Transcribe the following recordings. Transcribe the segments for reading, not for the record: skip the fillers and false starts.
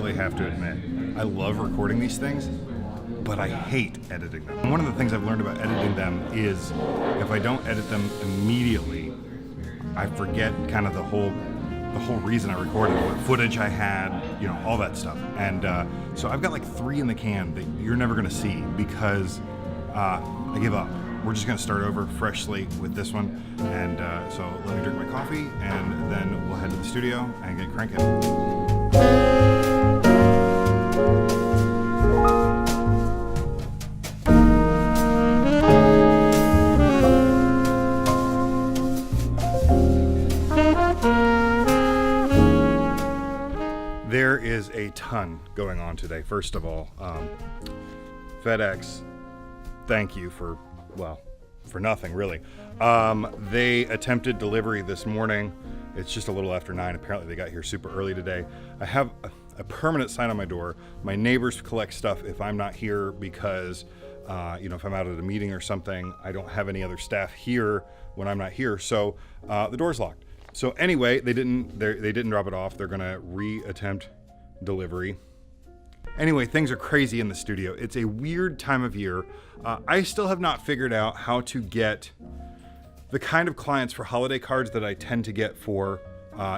totally have to admit, I love recording these things, but I hate editing them. One of the things I've learned about editing them is if I don't edit them immediately, I forget kind of the whole reason I recorded, what footage I had, you know, all that stuff. And so I've got like 3 in the can that you're never gonna see because I give up. We're just gonna start over fresh slate with this one. And so let me drink my coffee and then we'll head to the studio and get cranking. There is a ton going on today. First of all, FedEx, thank you for nothing really. They attempted delivery this morning. It's just a little after 9. Apparently they got here super early today. I have a permanent sign on my door. My neighbors collect stuff if I'm not here because, if I'm out at a meeting or something, I don't have any other staff here when I'm not here. So the door's locked. So anyway, they didn't drop it off. They're gonna re-attempt delivery. Anyway, things are crazy in the studio. It's a weird time of year. I still have not figured out how to get the kind of clients for holiday cards that I tend to get for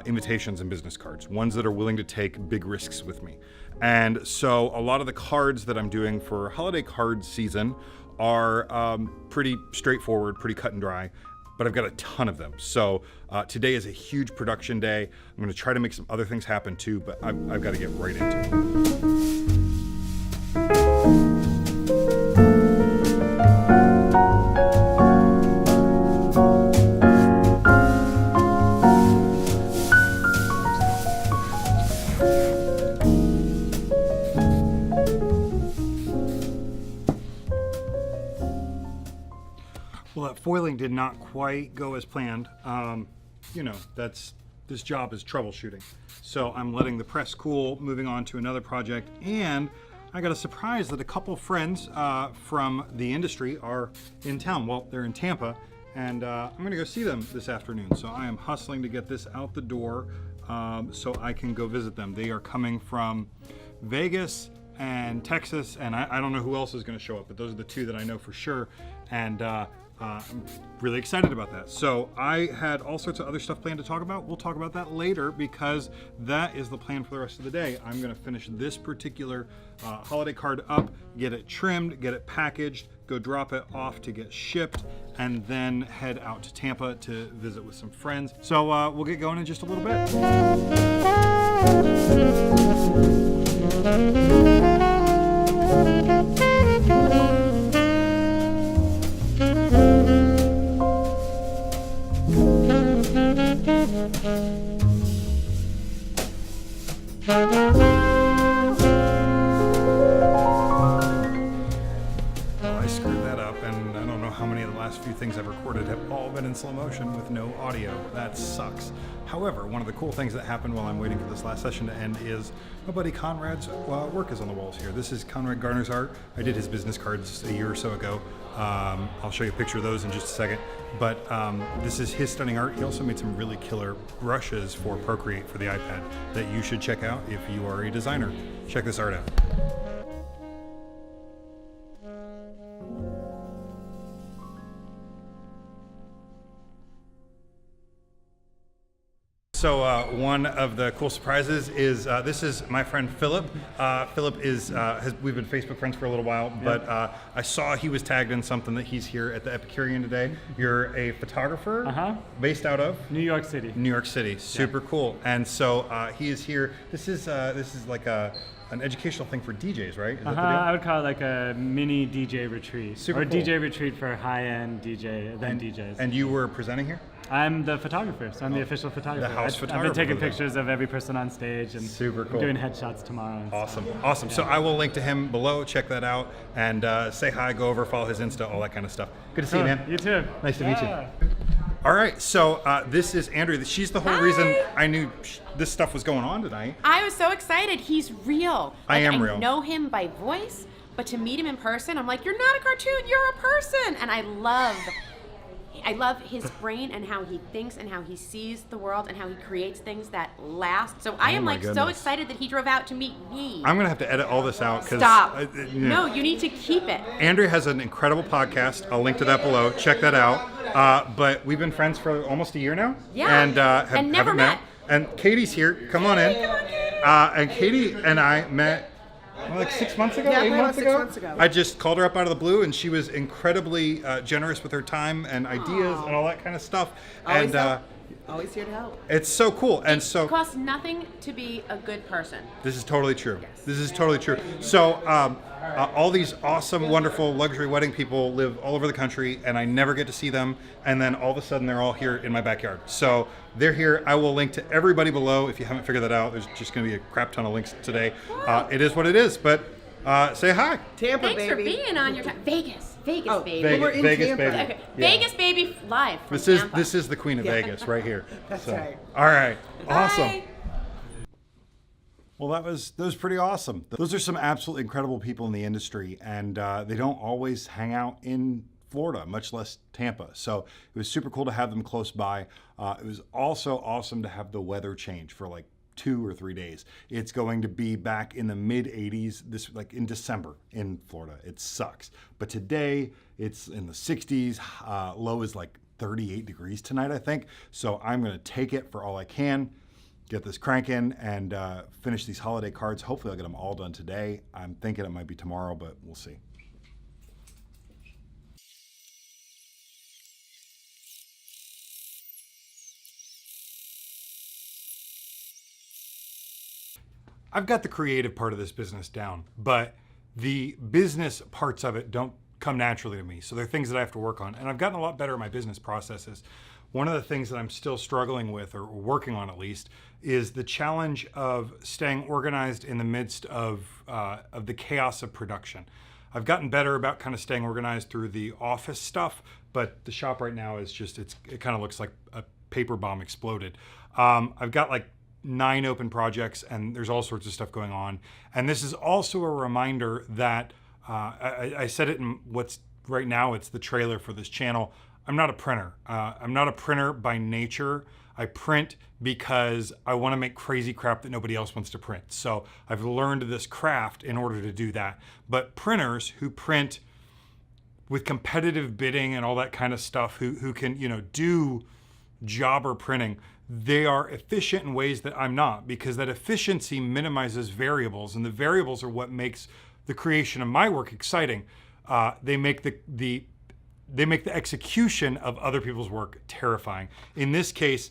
invitations and business cards, ones that are willing to take big risks with me. And so a lot of the cards that I'm doing for holiday card season are pretty straightforward, pretty cut and dry, but I've got a ton of them. So today is a huge production day. I'm gonna try to make some other things happen too, but I've got to get right into it. Well, that foiling did not quite go as planned. This job is troubleshooting. So I'm letting the press cool, moving on to another project, and I got a surprise that a couple friends from the industry are in town. Well, they're in Tampa, and I'm gonna go see them this afternoon. So I am hustling to get this out the door so I can go visit them. They are coming from Vegas and Texas, and I don't know who else is gonna show up, but those are the 2 that I know for sure. And I'm really excited about that. So I had all sorts of other stuff planned to talk about. We'll talk about that later because that is the plan for the rest of the day. I'm gonna finish this particular holiday card up, get it trimmed, get it packaged, go drop it off to get shipped, and then head out to Tampa to visit with some friends. So we'll get going in just a little bit. Well, I screwed that up, and I don't know how many of the last few things I've recorded have all been in slow motion with no audio. That sucks. However, one of the cool things that happened while I'm waiting for this last session to end is my buddy Conrad's work is on the walls here. This is Conrad Garner's art. I did his business cards a year or so ago. I'll show you a picture of those in just a second. But this is his stunning art. He also made some really killer brushes for Procreate for the iPad that you should check out if you are a designer. Check this art out. So one of the cool surprises is this is my friend Philip. Philip is we've been Facebook friends for a little while, but I saw he was tagged in something that he's here at the Epicurean today. You're a photographer based out of New York City. New York City, super cool. And so he is here. This is like an educational thing for DJs, right? Is that the deal? I would call it like a mini DJ retreat. Super or cool. DJ retreat for high-end event DJs. And you were presenting here? I'm the photographer, so I'm the official photographer. The house photographer. I've been taking pictures of every person on stage and super cool. doing headshots tomorrow. Awesome. Yeah. So I will link to him below. Check that out and say hi, go over, follow his Insta, all that kind of stuff. Good to see you, man. You too. Nice to meet you. All right, so this is Andrea. She's the whole reason I knew this stuff was going on tonight. I was so excited. He's real. I am real. I know him by voice, but to meet him in person, I'm like, you're not a cartoon, you're a person. And I love I love his brain and how he thinks and how he sees the world and how he creates things that last. So I am my like so goodness. excited that he drove out to meet me. I'm gonna have to edit all this out because Stop. No, you need to keep it. Andrea has an incredible podcast. I'll link to that below. Check that out. But we've been friends for almost a year now. Yeah. And, And never haven't met. And Katie's here. Come on in. And Katie and I met like 6 months ago, Yeah, 8 probably months about 6 ago. months ago. I just called her up out of the blue, and she was incredibly generous with her time and ideas and all that kind of stuff. Always And help. Always here to help. it's so cool. And so It costs nothing to be a good person. this is totally true. This is totally true. So all these awesome, wonderful luxury wedding people live all over the country, and I never get to see them. And then all of a sudden, they're all here in my backyard. So they're here. I will link to everybody below. If you haven't figured that out, there's just going to be a crap ton of links today. It is what it is. But say hi. Tampa, Thanks for baby. being on your time. Vegas, Oh, baby. We're in Vegas, Tampa. baby. Okay. Yeah. Vegas, baby, live from This is Tampa. this is the Queen of Vegas right here. That's So, right. All right. Awesome. Bye. Well, that was pretty awesome. Those are some absolutely incredible people in the industry, and they don't always hang out in Florida, much less Tampa. So it was super cool to have them close by. It was also awesome to have the weather change for like 2 or 3 days. It's going to be back in the mid 80s this like in December in Florida. It sucks. But today it's in the 60s. Low is like 38 degrees tonight, I think. So I'm going to take it for all I can. Get this cranking and finish these holiday cards. Hopefully I'll get them all done today. I'm thinking it might be tomorrow, but we'll see. I've got the creative part of this business down, but the business parts of it don't come naturally to me. So they're things that I have to work on. And I've gotten a lot better at my business processes. One of the things that I'm still struggling with, or working on at least, is the challenge of staying organized in the midst of the chaos of production. I've gotten better about kind of staying organized through the office stuff, but the shop right now is just, it kind of looks like a paper bomb exploded. I've got like 9 open projects, and there's all sorts of stuff going on. And this is also a reminder that I said it in what's right now, it's the trailer for this channel. I'm not a printer. I'm not a printer by nature. I print because I want to make crazy crap that nobody else wants to print. So I've learned this craft in order to do that. But printers who print with competitive bidding and all that kind of stuff, who can, you know, do jobber printing, they are efficient in ways that I'm not, because that efficiency minimizes variables, and the variables are what makes the creation of my work exciting. They make the execution of other people's work terrifying. In this case,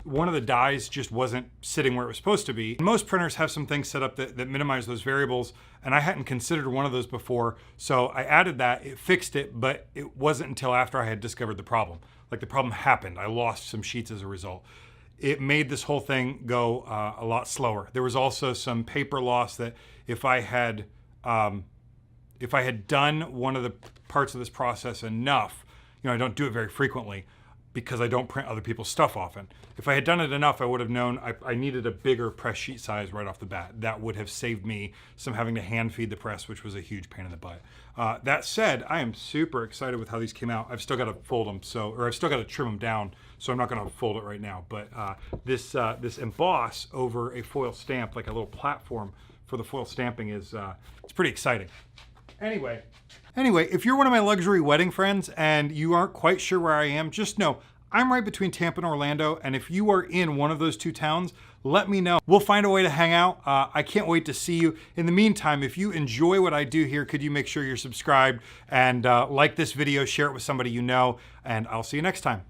one of the dies just wasn't sitting where it was supposed to be. Most printers have some things set up that minimize those variables, and I hadn't considered one of those before, so I added that, it fixed it, but it wasn't until after I had discovered the problem. Like, the problem happened. I lost some sheets as a result. It made this whole thing go a lot slower. There was also some paper loss that if I had done one of the parts of this process enough, you know, I don't do it very frequently because I don't print other people's stuff often. If I had done it enough, I would have known I needed a bigger press sheet size right off the bat. That would have saved me some having to hand feed the press, which was a huge pain in the butt. That said, I am super excited with how these came out. I've still got to fold them, or I've still got to trim them down, so I'm not going to fold it right now. But this emboss over a foil stamp, like a little platform for the foil stamping, is it's pretty exciting. Anyway, if you're one of my luxury wedding friends and you aren't quite sure where I am, just know I'm right between Tampa and Orlando, and if you are in one of those 2 towns, let me know. We'll find a way to hang out. I can't wait to see you. In the meantime, if you enjoy what I do here, could you make sure you're subscribed and like this video, share it with somebody you know, and I'll see you next time.